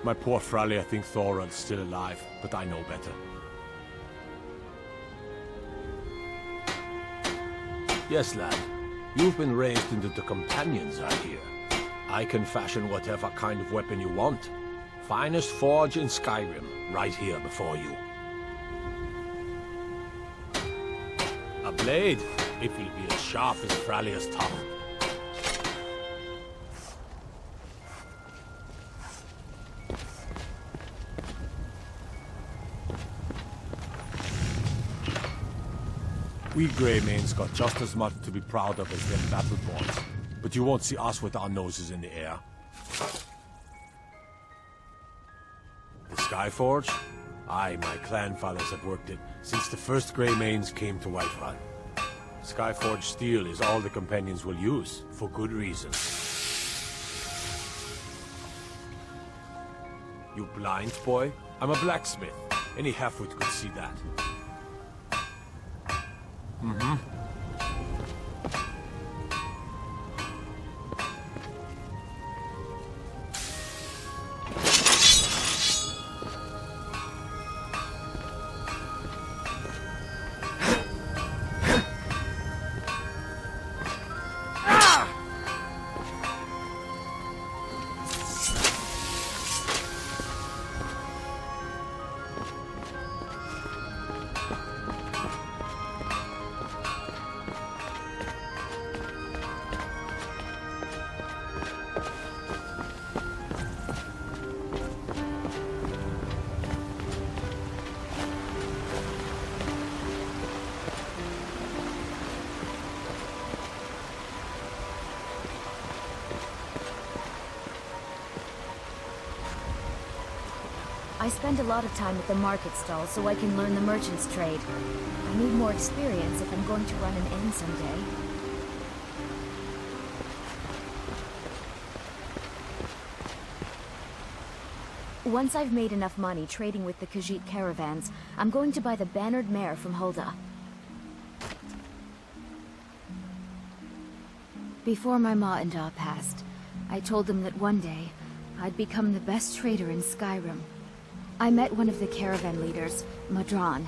My poor Fralia think Thorald's still alive, but I know better. Yes, lad. You've been raised into the companions, I hear. I can fashion whatever kind of weapon you want. Finest forge in Skyrim, right here before you. A blade, if he'll be as sharp as Fralia's tongue. We Greymanes got just as much to be proud of as them Battleborns, but you won't see us with our noses in the air. The Skyforge? Aye, my clan fathers have worked it since the first Greymanes came to Whiterun. Skyforge steel is all the companions will use, for good reason. You blind, boy? I'm a blacksmith. Any halfwit could see that. Mm-hmm. I spend a lot of time at the market stall so I can learn the merchant's trade. I need more experience if I'm going to run an inn someday. Once I've made enough money trading with the Khajiit caravans, I'm going to buy the bannered mare from Hulda. Before my ma and Da passed, I told them that one day, I'd become the best trader in Skyrim. I met one of the caravan leaders, Madron.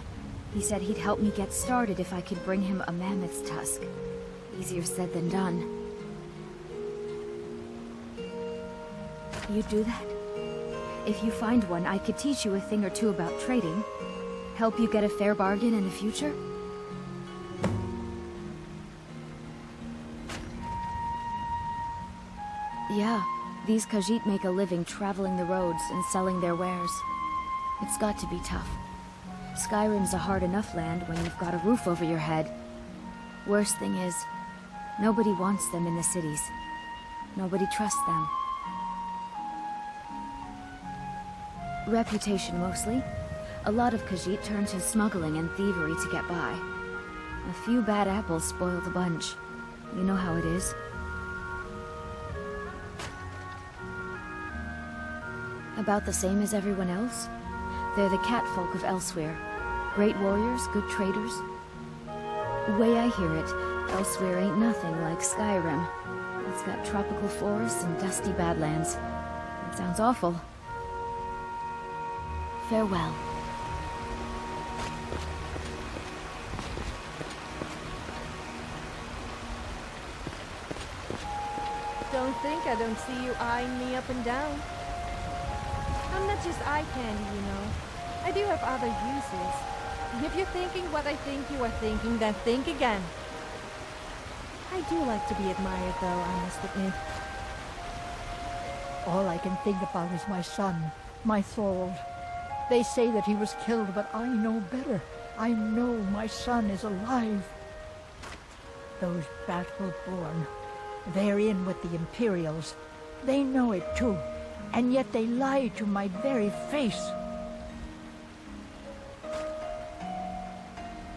He said he'd help me get started if I could bring him a mammoth's tusk. Easier said than done. You'd do that? If you find one, I could teach you a thing or two about trading. Help you get a fair bargain in the future? Yeah, these Khajiit make a living traveling the roads and selling their wares. It's got to be tough. Skyrim's a hard enough land when you've got a roof over your head. Worst thing is, nobody wants them in the cities. Nobody trusts them. Reputation mostly. A lot of Khajiit turn to smuggling and thievery to get by. A few bad apples spoil the bunch. You know how it is. About the same as everyone else. They're the catfolk of Elsewhere. Great warriors, good traders. The way I hear it, Elsewhere ain't nothing like Skyrim. It's got tropical forests and dusty badlands. It sounds awful. Farewell. Don't think I don't see you eyeing me up and down. I'm not just eye candy, you know. I do have other uses. And if you're thinking what I think you are thinking, then think again. I do like to be admired, though, I must admit. All I can think about is my son, my Thorold. They say that he was killed, but I know better. I know my son is alive. Those Battleborn, they're in with the Imperials. They know it too, and yet they lie to my very face.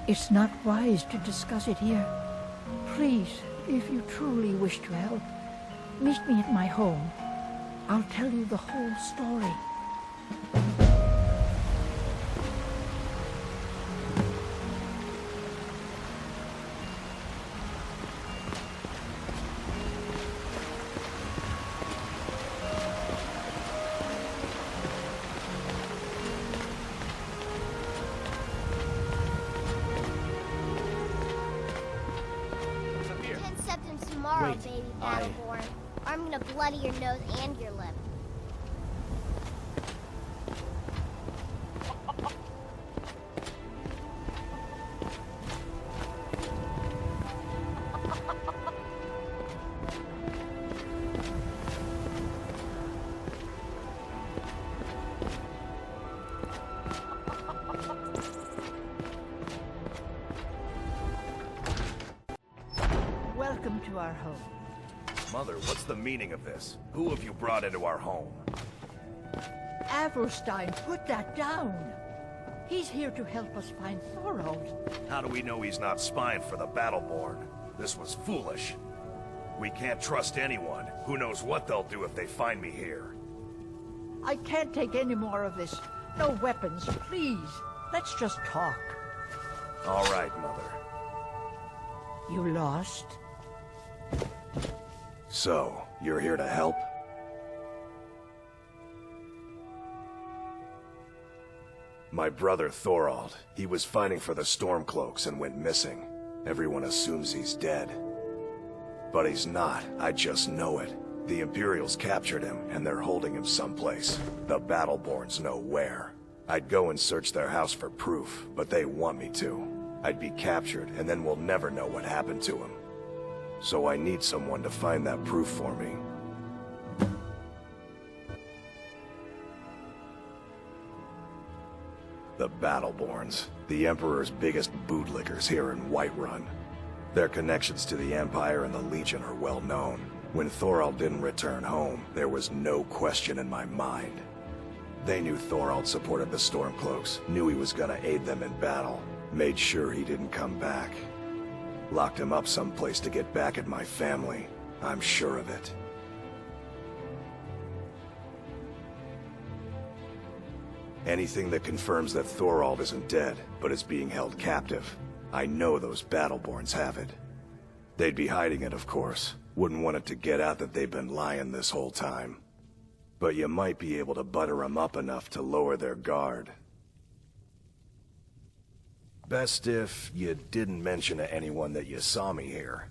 It's not wise to discuss it here. Please, if you truly wish to help, meet me at my home. I'll tell you the whole story. Tomorrow, baby Battleborn. I'm gonna bloody your nose and your lip. Welcome to our home. Mother, what's the meaning of this? Who have you brought into our home? Avrostine, put that down. He's here to help us find Thorold. How do we know he's not spying for the Battleborn? This was foolish. We can't trust anyone. Who knows what they'll do if they find me here? I can't take any more of this. No weapons, please. Let's just talk. All right, Mother. You lost? So, you're here to help? My brother Thorold, he was fighting for the Stormcloaks and went missing. Everyone assumes he's dead. But he's not, I just know it. The Imperials captured him, and they're holding him someplace. The Battleborns know where. I'd go and search their house for proof, but they want me to. I'd be captured, and then we'll never know what happened to him. So I need someone to find that proof for me. The Battleborns, the Emperor's biggest bootlickers here in Whiterun. Their connections to the Empire and the Legion are well known. When Thorold didn't return home, there was no question in my mind. They knew Thorold supported the Stormcloaks, knew he was gonna aid them in battle, made sure he didn't come back. Locked him up someplace to get back at my family. I'm sure of it. Anything that confirms that Thorold isn't dead, but is being held captive. I know those Battleborns have it. They'd be hiding it, of course. Wouldn't want it to get out that they've been lying this whole time. But you might be able to butter them up enough to lower their guard. Best if you didn't mention to anyone that you saw me here.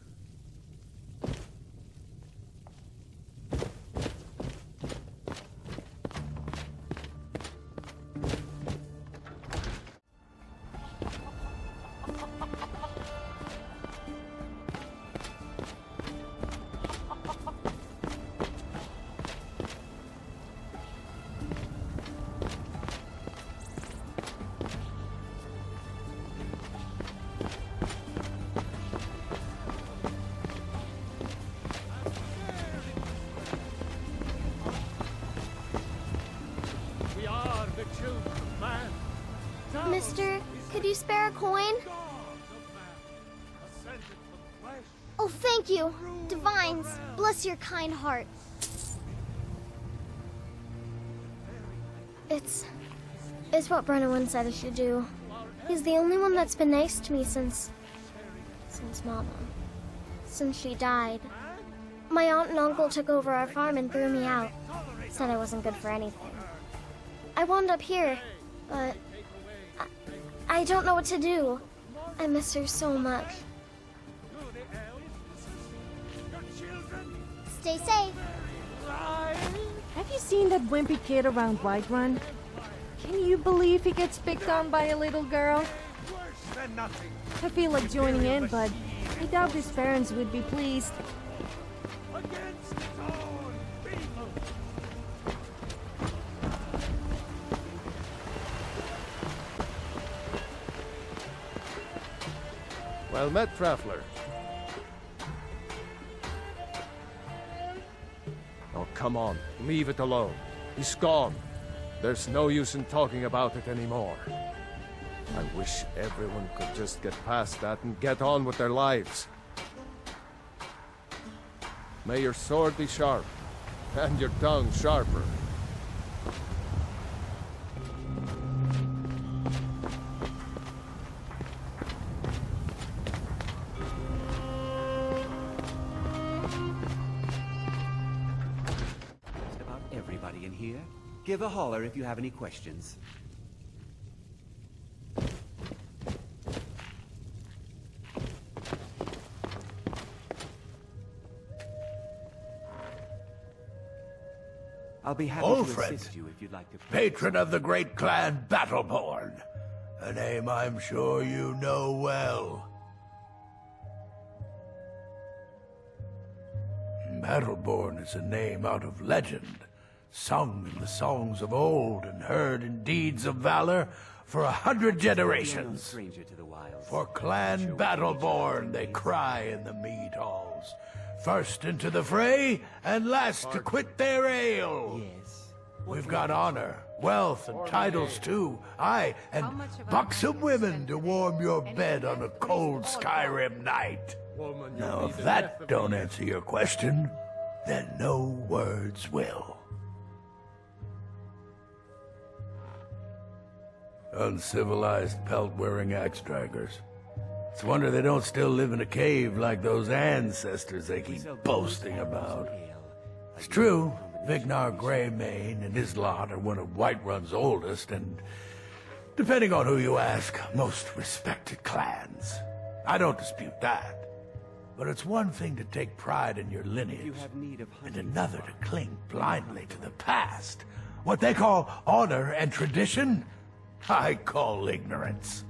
Mister, could you spare a coin? Oh, thank you. Divines, bless your kind heart. It's what Brennan said I should do. He's the only one that's been nice to me since Mama. Since she died. My aunt and uncle took over our farm and threw me out. Said I wasn't good for anything. I wound up here, but I don't know what to do. I miss her so much. Stay safe. Have you seen that wimpy kid around Whiterun? Can you believe he gets picked on by a little girl? I feel like joining in, but I doubt his parents would be pleased. Well met, traveler. Oh, come on. Leave it alone. He's gone. There's no use in talking about it anymore. I wish everyone could just get past that and get on with their lives. May your sword be sharp, and your tongue sharper. Just about everybody in here. Give a holler if you have any questions. I'll be happy to Friend, assist you if you'd like to... patron of the great clan Battleborn, a name I'm sure you know well. Battleborn is a name out of legend, sung in the songs of old and heard in deeds of valor for 100 generations. Stranger to the wilds. For Clan Battleborn they cry in the mead halls, first into the fray and last to quit their ale. Yes. We've got honor, wealth, and titles too. Aye, and buxom women to warm your bed on a cold Skyrim night. Now, if that don't answer your question, then no words will. Uncivilized pelt-wearing axe-draggers. It's a wonder they don't still live in a cave like those ancestors they keep boasting about. It's true, Vignar Greymane and his lot are one of Whiterun's oldest and, depending on who you ask, most respected clans. I don't dispute that. But it's one thing to take pride in your lineage, and another to cling blindly to the past. What they call honor and tradition, I call ignorance.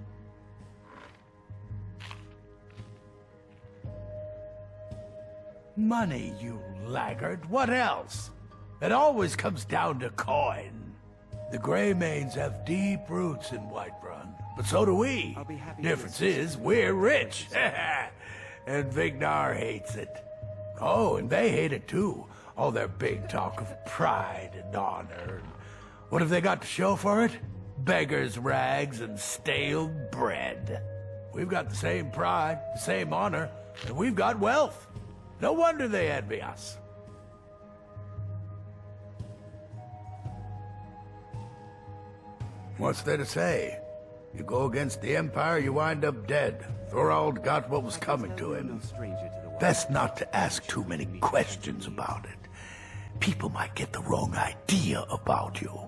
Money, you laggard. What else? It always comes down to coin. The Greymanes have deep roots in Whiterun, but so do we. Difference is, we're rich. And Vignar hates it. Oh, and they hate it too. All their big talk of pride and honor. What have they got to show for it? Beggars' rags and stale bread. We've got the same pride, the same honor, and we've got wealth. No wonder they envy us. What's there to say? You go against the Empire, you wind up dead. Thorald got what was coming to him. Best not to ask too many questions about it. People might get the wrong idea about you.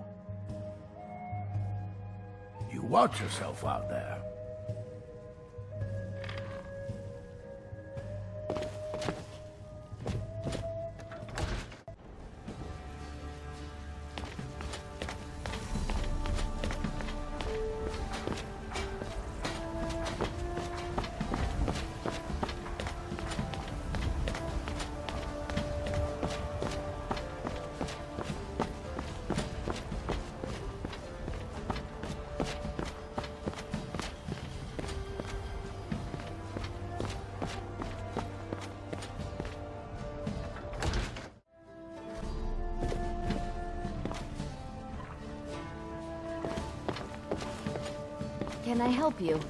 You watch yourself out there. Can I help you?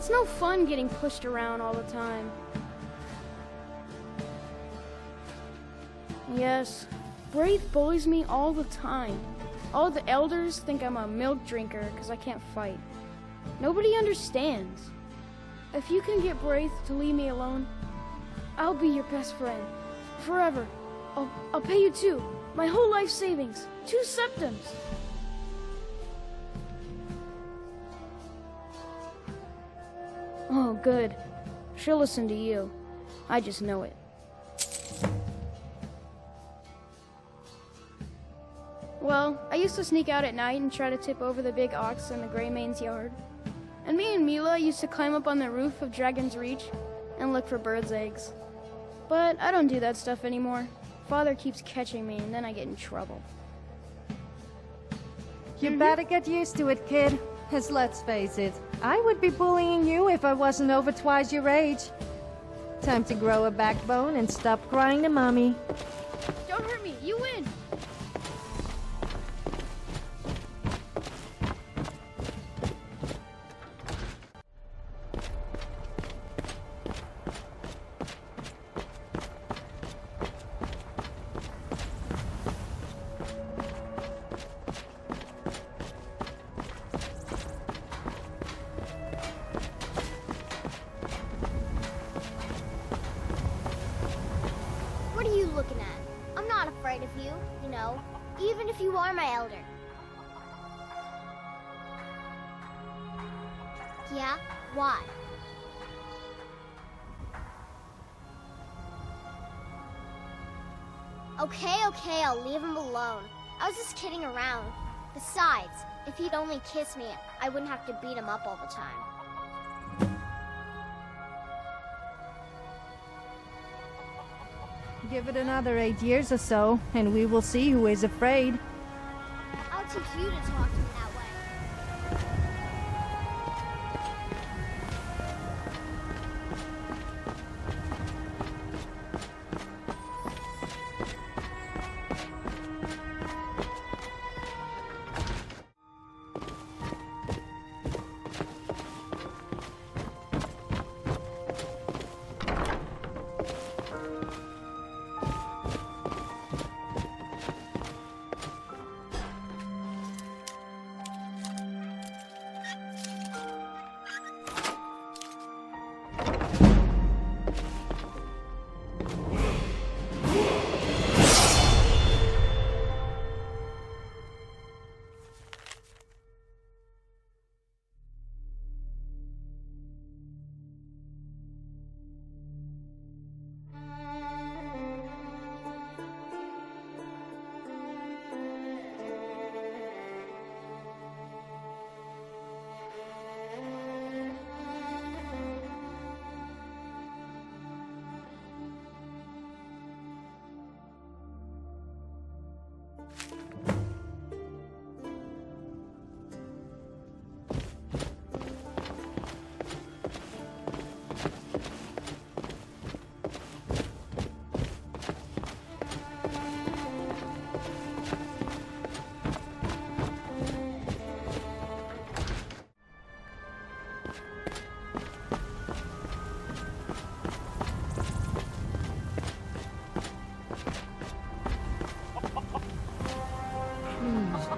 It's no fun getting pushed around all the time. Yes, Wraith bullies me all the time. All the elders think I'm a milk drinker because I can't fight. Nobody understands. If you can get Wraith to leave me alone, I'll be your best friend. Forever. I'll pay you too. My whole life savings. 2 septims. Oh, good. She'll listen to you. I just know it. Well, I used to sneak out at night and try to tip over the big ox in the Greymane's yard. And me and Mila used to climb up on the roof of Dragon's Reach and look for birds' eggs. But I don't do that stuff anymore. Father keeps catching me and then I get in trouble. You better get used to it, kid. As let's face it, I would be bullying you if I wasn't over twice your age. Time to grow a backbone and stop crying to mommy. Don't hurt me, you win! What are you looking at? I'm not afraid of you, you know, even if you are my elder. Yeah? Why? Okay, I'll leave him alone. I was just kidding around. Besides, if he'd only kiss me, I wouldn't have to beat him up all the time. Give it another 8 years or so, and we will see who is afraid. I'll teach you to talk to me that way.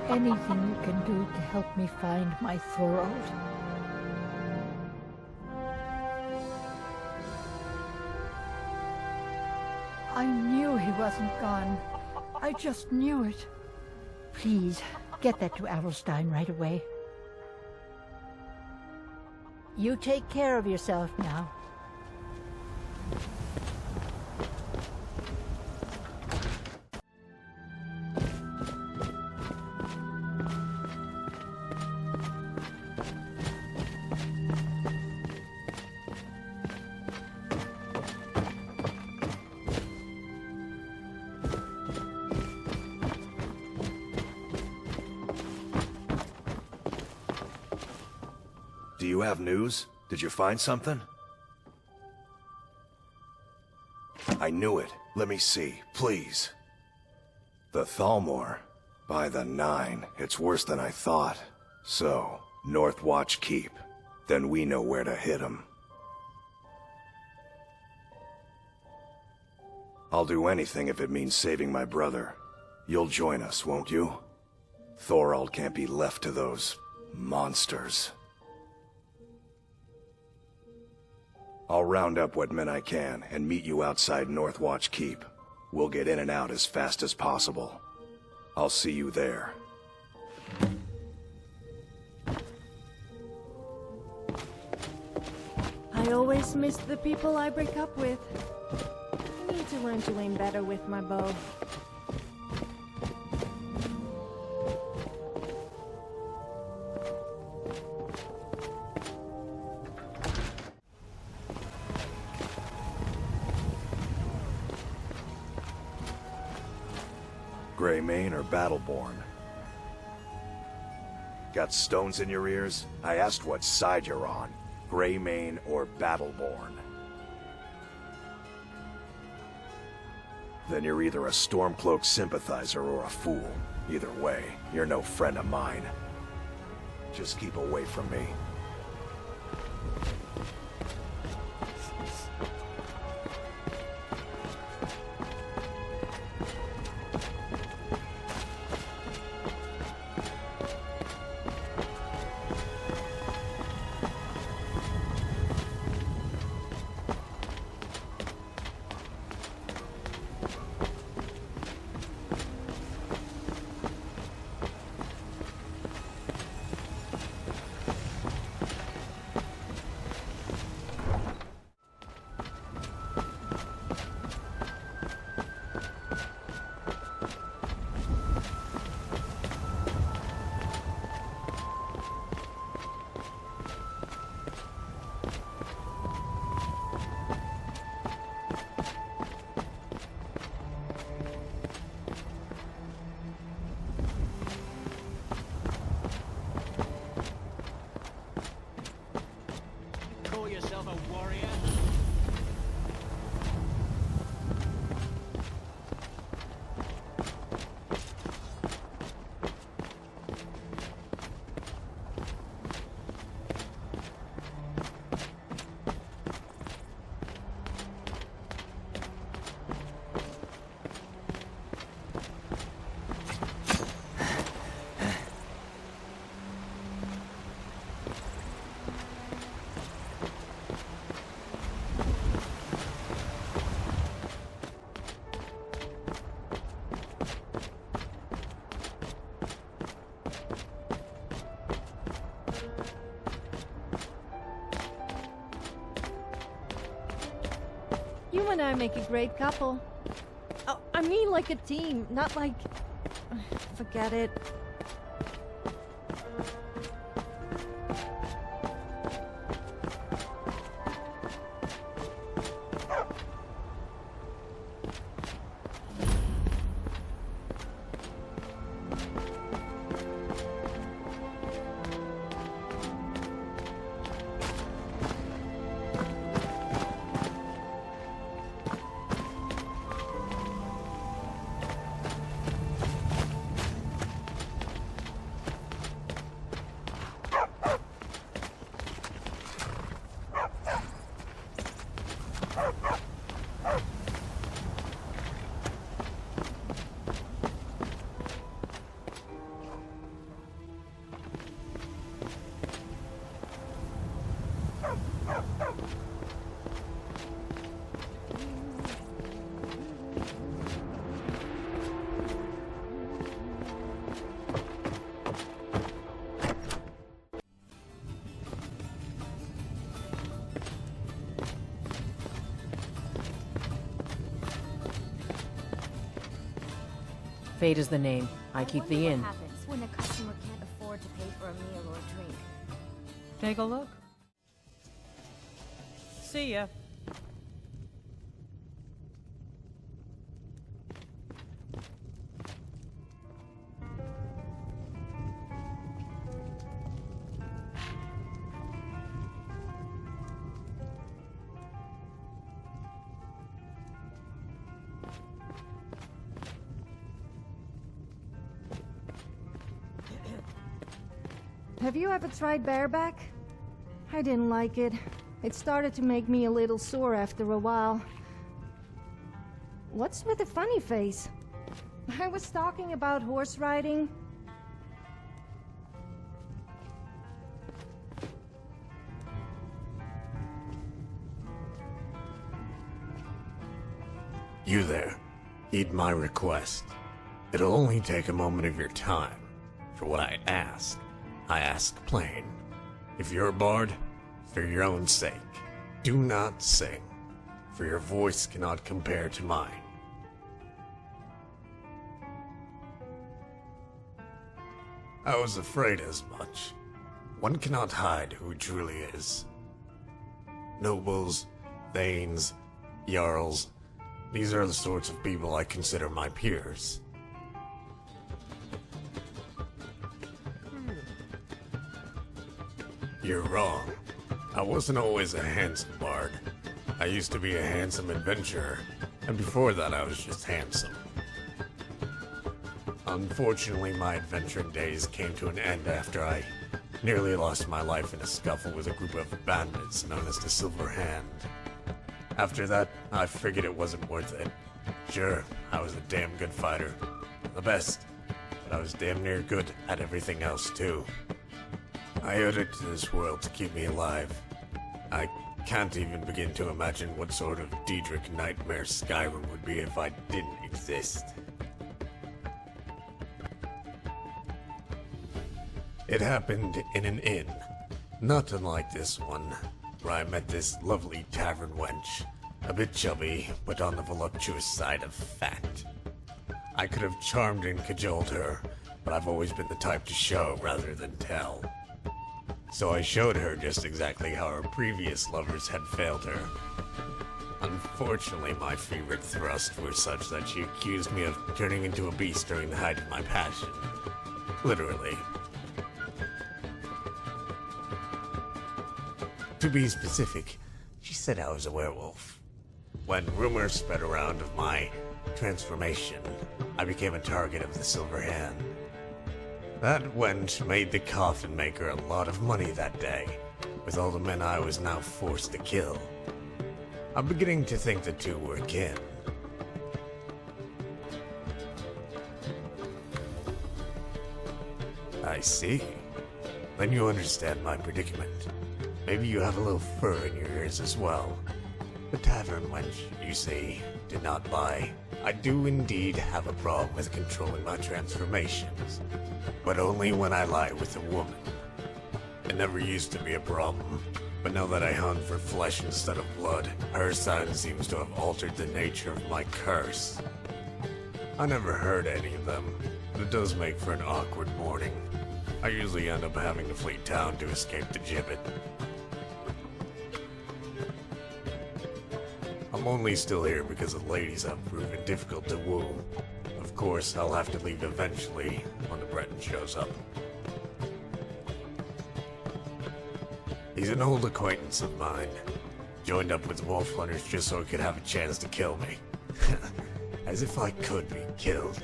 Anything you can do to help me find my Thorold? I knew he wasn't gone. I just knew it. Please, get that to Adelstein right away. You take care of yourself now. Do you have news? Did you find something? I knew it. Let me see, please. The Thalmor. By the 9, it's worse than I thought. So, Northwatch Keep. Then we know where to hit him. I'll do anything if it means saving my brother. You'll join us, won't you? Thorald can't be left to those monsters. I'll round up what men I can and meet you outside Northwatch Keep. We'll get in and out as fast as possible. I'll see you there. I always miss the people I break up with. I need to learn to aim better with my bow. Greymane or Battleborn? Got stones in your ears? I asked what side you're on. Greymane or Battleborn? Then you're either a Stormcloak sympathizer or a fool. Either way, you're no friend of mine. Just keep away from me. You and I make a great couple. Oh, I mean like a team, not like... Forget it. Fate is the name. I keep the inn. What happens when a customer can't afford to pay for a meal or a drink? Take a look. See ya. Have you ever tried bareback? I didn't like it. It started to make me a little sore after a while. What's with the funny face? I was talking about horse riding. You there. Heed my request. It'll only take a moment of your time. For what I ask plain. If you're a bard, for your own sake, do not sing, for your voice cannot compare to mine. I was afraid as much. One cannot hide who he truly is. Nobles, thanes, jarls, these are the sorts of people I consider my peers. You're wrong. I wasn't always a handsome bard. I used to be a handsome adventurer, and before that I was just handsome. Unfortunately, my adventuring days came to an end after I nearly lost my life in a scuffle with a group of bandits known as the Silver Hand. After that, I figured it wasn't worth it. Sure, I was a damn good fighter. The best. But I was damn near good at everything else, too. I owed it to this world to keep me alive. I can't even begin to imagine what sort of Daedric nightmare Skyrim would be if I didn't exist. It happened in an inn, not unlike this one, where I met this lovely tavern wench, a bit chubby, but on the voluptuous side of fat. I could have charmed and cajoled her, but I've always been the type to show rather than tell. So I showed her just exactly how her previous lovers had failed her. Unfortunately, my favorite thrusts were such that she accused me of turning into a beast during the height of my passion. Literally. To be specific, she said I was a werewolf. When rumors spread around of my transformation, I became a target of the Silver Hand. That wench made the coffin maker a lot of money that day, with all the men I was now forced to kill. I'm beginning to think the two were kin. I see. Then you understand my predicament. Maybe you have a little fur in your ears as well. The tavern wench, you see, did not lie. I do indeed have a problem with controlling my transformations, but only when I lie with a woman. It never used to be a problem, but now that I hunt for flesh instead of blood, her sign seems to have altered the nature of my curse. I never heard any of them, but it does make for an awkward morning. I usually end up having to flee town to escape the gibbet. I'm only still here because the ladies have proven difficult to woo. Of course, I'll have to leave eventually when the Breton shows up. He's an old acquaintance of mine. Joined up with wolf hunters just so he could have a chance to kill me. As if I could be killed.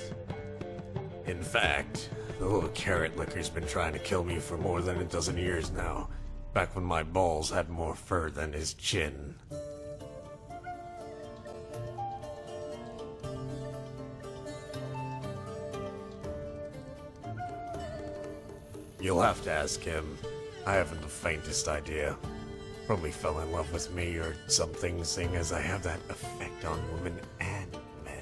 In fact, the little carrot licker's been trying to kill me for more than a dozen years now, back when my balls had more fur than his chin. You'll have to ask him. I haven't the faintest idea. Probably fell in love with me or something, seeing as I have that effect on women and men.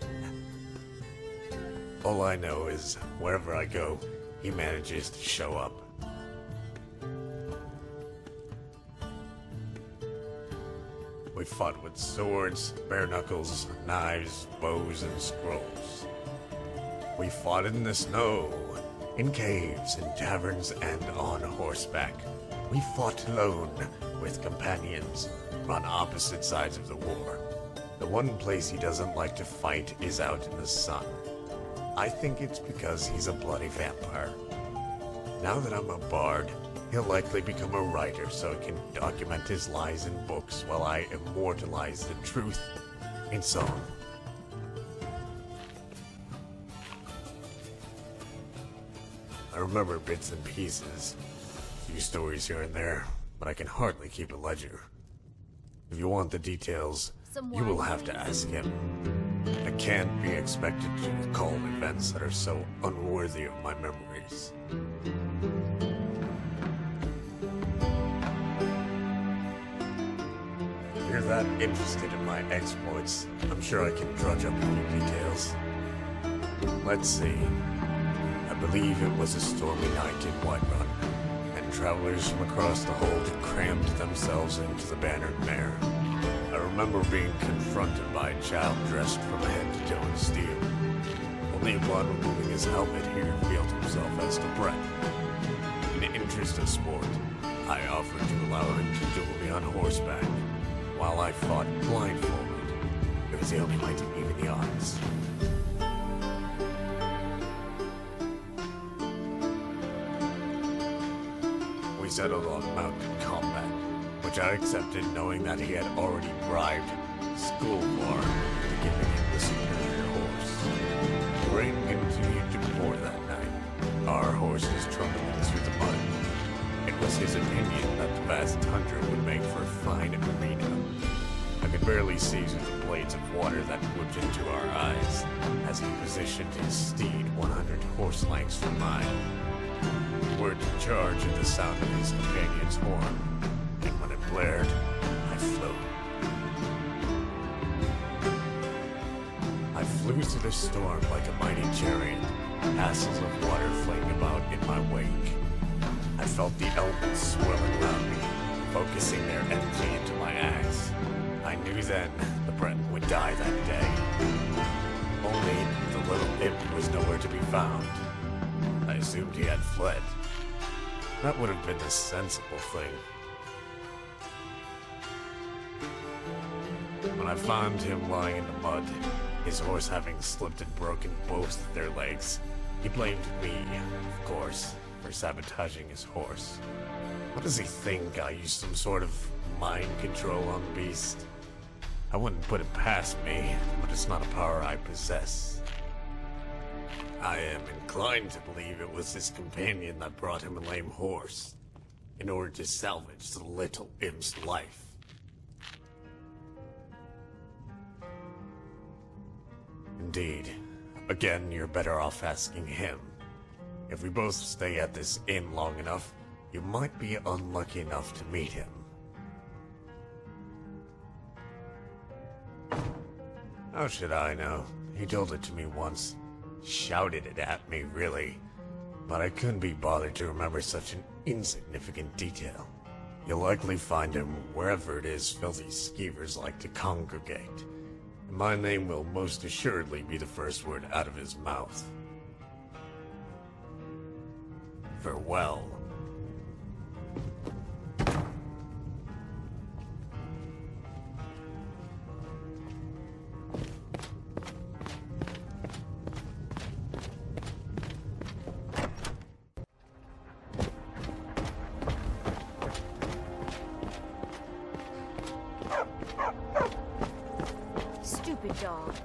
All I know is, wherever I go, he manages to show up. We fought with swords, bare knuckles, knives, bows, and scrolls. We fought in the snow, in caves, in taverns, and on horseback. We fought alone, with companions, on opposite sides of the war. The one place he doesn't like to fight is out in the sun. I think it's because he's a bloody vampire. Now that I'm a bard, he'll likely become a writer so he can document his lies in books while I immortalize the truth in song. I remember bits and pieces, a few stories here and there, but I can hardly keep a ledger. If you want the details, you will have to ask him. I can't be expected to recall events that are so unworthy of my memories. If you're that interested in my exploits, I'm sure I can drudge up a few details. Let's see. I believe it was a stormy night in Whiterun, and travelers from across the hold crammed themselves into the Bannered Mare. I remember being confronted by a child dressed from head to toe in steel. Only upon removing his helmet he revealed himself as the Brett. In the interest of sport, I offered to allow him to duel me on horseback, while I fought blindfolded. It was the only way to even the odds. We settled on mounted combat, which I accepted knowing that he had already bribed Skullbar into giving him the superior horse. The rain continued to pour that night, our horses trundling through the mud. It was his opinion that the vast tundra would make for a fine arena. I could barely see through the blades of water that whipped into our eyes as he positioned his steed 100 horse lengths from mine. We were to charge at the sound of his companion's horn, and when it blared, I flew. I flew through the storm like a mighty chariot, castles of water flaming about in my wake. I felt the elements swirling around me, focusing their energy into my axe. I knew then the Breton would die that day. Only the little imp was nowhere to be found. I assumed he had fled. That would have been the sensible thing. When I found him lying in the mud, his horse having slipped and broken both their legs, he blamed me, of course, for sabotaging his horse. What does he think? I used some sort of mind control on the beast? I wouldn't put it past me, but it's not a power I possess. I am inclined to believe it was his companion that brought him a lame horse, in order to salvage the little imp's life. Indeed. Again, you're better off asking him. If we both stay at this inn long enough, you might be unlucky enough to meet him. How should I know? He told it to me once. Shouted it at me, really. But I couldn't be bothered to remember such an insignificant detail. You'll likely find him wherever it is filthy skeevers like to congregate. And my name will most assuredly be the first word out of his mouth. Farewell. Stupid dog.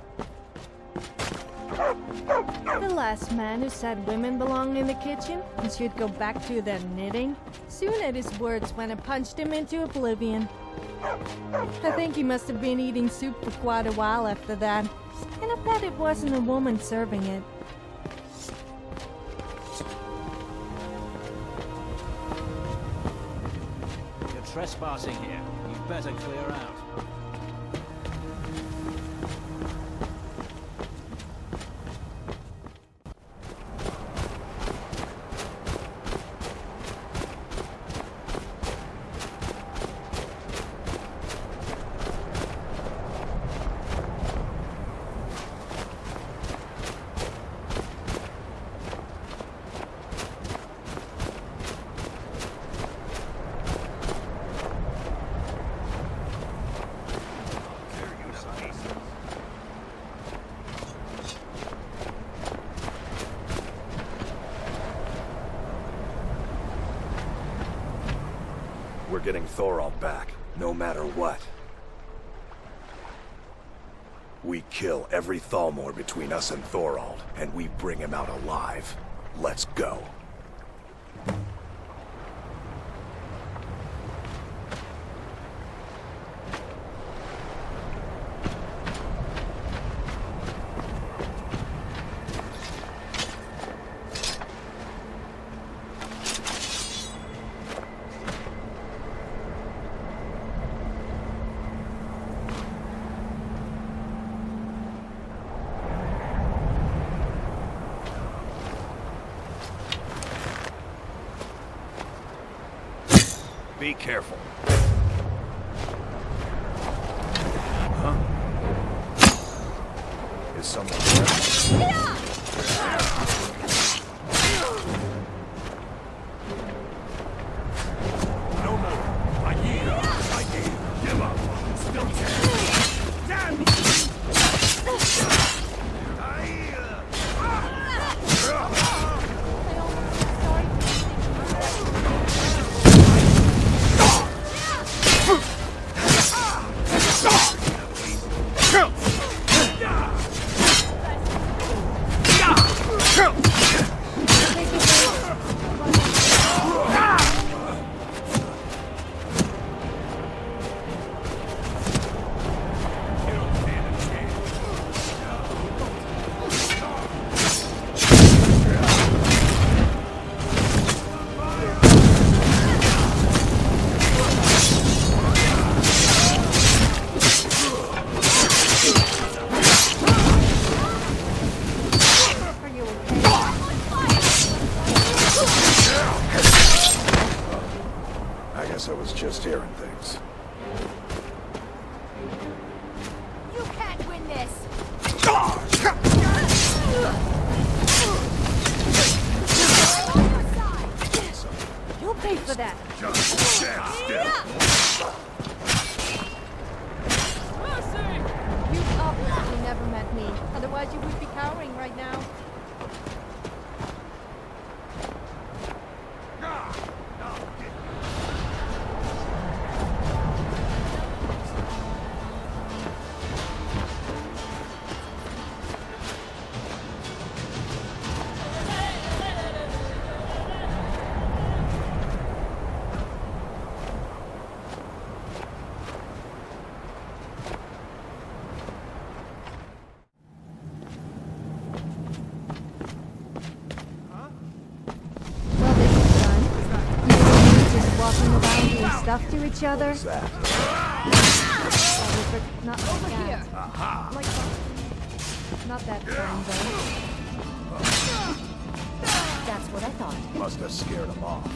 The last man who said women belonged in the kitchen and should go back to their knitting soon at his words went and punched him into oblivion. I think he must have been eating soup for quite a while after that, and I bet it wasn't a woman serving it. You're trespassing here. You'd better clear out. We're getting Thorald back, no matter what. We kill every Thalmor between us and Thorald, and we bring him out alive. Let's go. Be careful. Is someone there? No more. I give up. Still can. Damn! I was just hearing things. You can't win this! You'll pay for that! Just stand still. You've obviously never met me. Otherwise you would be cowering right now. Stuff to each other. What's that? Not over here. Aha. Like not that kind though. That's what I thought. Must have scared him off.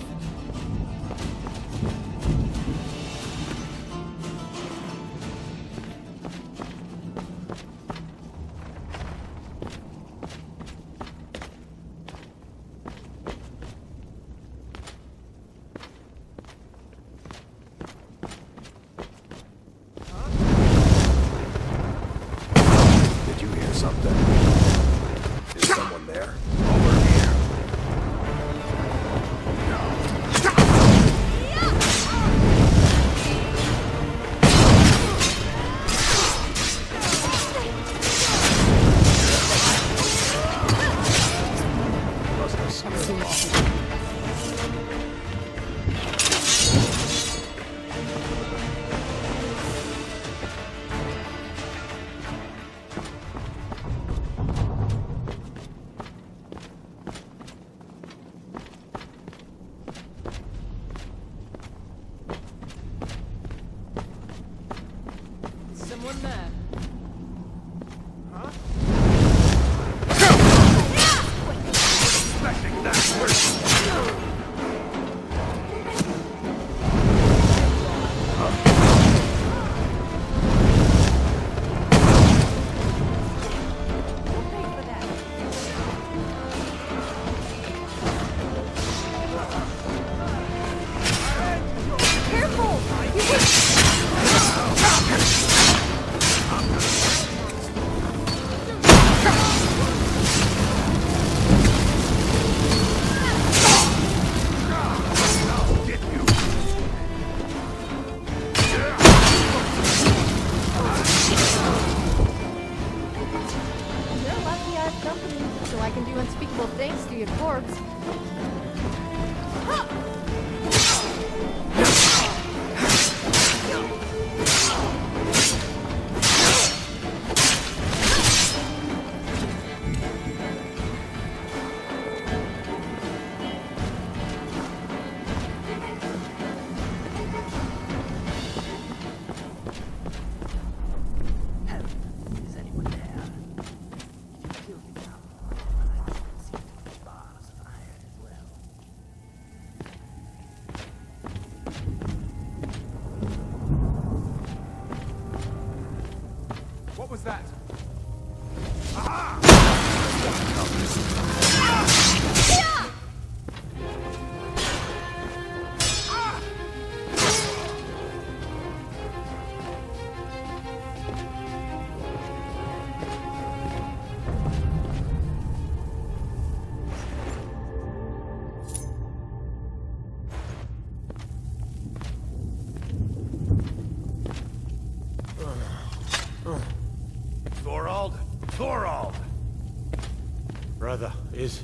Brother, is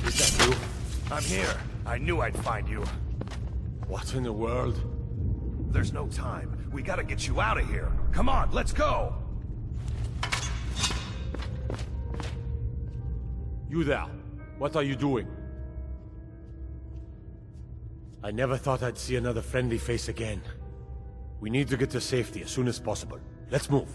that you? I'm here. I knew I'd find you. What in the world? There's no time. We gotta get you out of here. Come on, let's go! You there. What are you doing? I never thought I'd see another friendly face again. We need to get to safety as soon as possible. Let's move.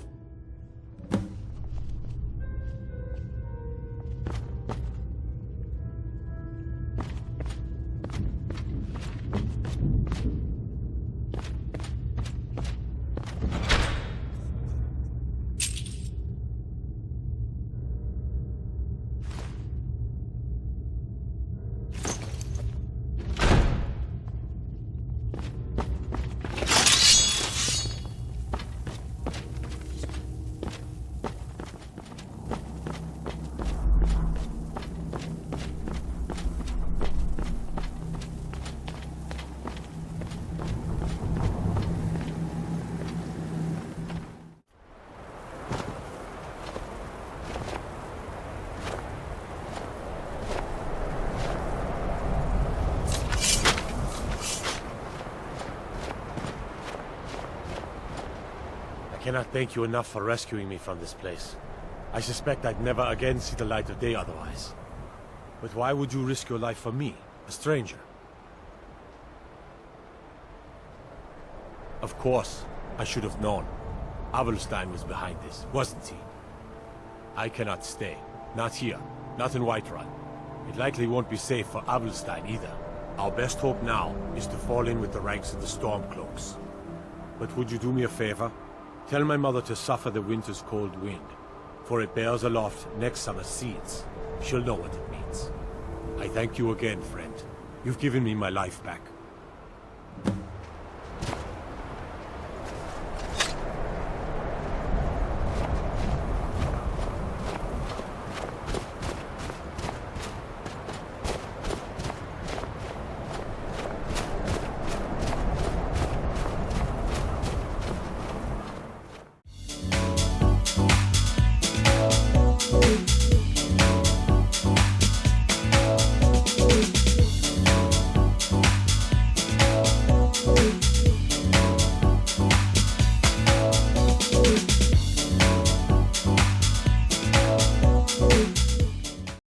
I cannot thank you enough for rescuing me from this place. I suspect I'd never again see the light of day otherwise. But why would you risk your life for me, a stranger? Of course, I should have known. Avelstein was behind this, wasn't he? I cannot stay. Not here. Not in Whiterun. It likely won't be safe for Avelstein either. Our best hope now is to fall in with the ranks of the Stormcloaks. But would you do me a favor? Tell my mother to suffer the winter's cold wind, for it bears aloft next summer's seeds. She'll know what it means. I thank you again, friend. You've given me my life back.